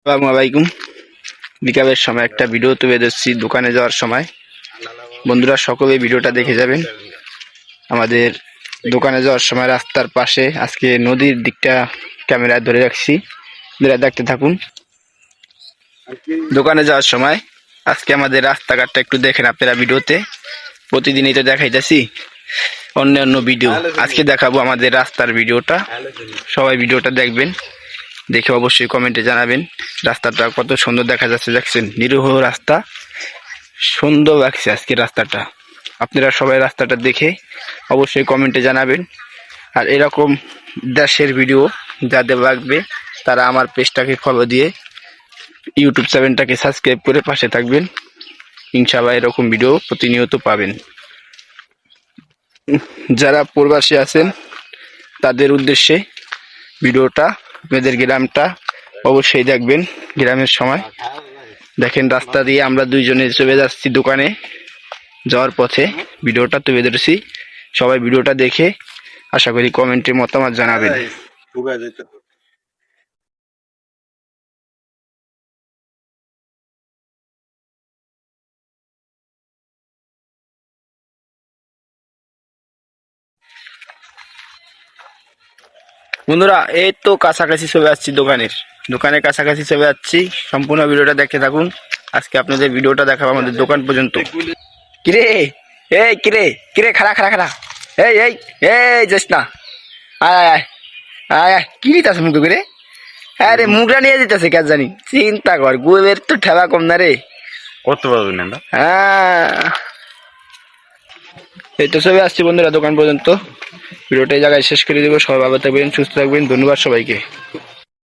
আসসালামু আলাইকুম। বিকালের সময় একটা ভিডিও তুলে দিচ্ছি দোকানে যাওয়ার সময়। বন্ধুরা সকলে ভিডিওটা দেখে যাবেন। আমাদের দোকানে যাওয়ার সময় রাস্তার পাশে আজকে নদীর দিকটা ক্যামেরায় ধরে রাখছি, দেখতে থাকুন। দোকানে যাওয়ার সময় আজকে আমাদের রাস্তাঘাটটা একটু দেখেন আপনারা ভিডিওতে। প্রতিদিনই তো দেখাইতেছি অন্যান্য ভিডিও, আজকে দেখাবো আমাদের রাস্তার ভিডিওটা। সবাই ভিডিওটা দেখবেন, দেখে অবশ্যই কমেন্টে জানাবেন রাস্তাটা কত সুন্দর দেখা যাচ্ছে। দেখছেন, নিরীহ রাস্তা, সুন্দর লাগছে আজকে রাস্তাটা। আপনারা সবাই রাস্তাটা দেখে অবশ্যই কমেন্টে জানাবেন। আর এরকম দেশের ভিডিও যাদের লাগবে তারা আমার পেজটাকে ফলো দিয়ে ইউটিউব চ্যানেলটাকে সাবস্ক্রাইব করে পাশে থাকবেন। ইনশাআল্লাহ এরকম ভিডিও প্রতিনিয়ত পাবেন। যারা প্রবাসী আছেন তাদের উদ্দেশ্যে ভিডিওটা, আপনাদের গ্রামটা অবশ্যই দেখবেন। গ্রামের সময় দেখেন রাস্তা দিয়ে আমরা দুইজনে চলে যাচ্ছি দোকানে যাওয়ার পথে, ভিডিওটা তুলে ধরেছি। সবাই ভিডিওটা দেখে আশা করি কমেন্টে মতামত জানাবেন। বন্ধুরা এই তো কাছাকাছি চলে যাচ্ছি দোকানের কাছাকাছি চলে যাচ্ছি। সম্পূর্ণ ভিডিওটা দেখতে থাকুন। আজকে আপনাদের ভিডিওটা দেখাবো আমাদের দোকান পর্যন্ত। কিরে এই কিরে কিরে খাড়া খাড়া খাড়া, এই এই এই যাস না, আয় আয় আয় আয়। কি দিতেছে মুখ করে? আরে মুখটা নিয়ে দিতেছে কাজ জানি, চিন্তা কর। গুয়ের তো ঠেলা কম না রে, কত পারবেন না। হ্যাঁ এই তো চলে আসছি বন্ধুরা দোকান পর্যন্ত। ভিডিওটা এই জায়গায় শেষ করে দেবো। সবাই ভালো থাকবেন, সুস্থ থাকবেন। ধন্যবাদ সবাইকে।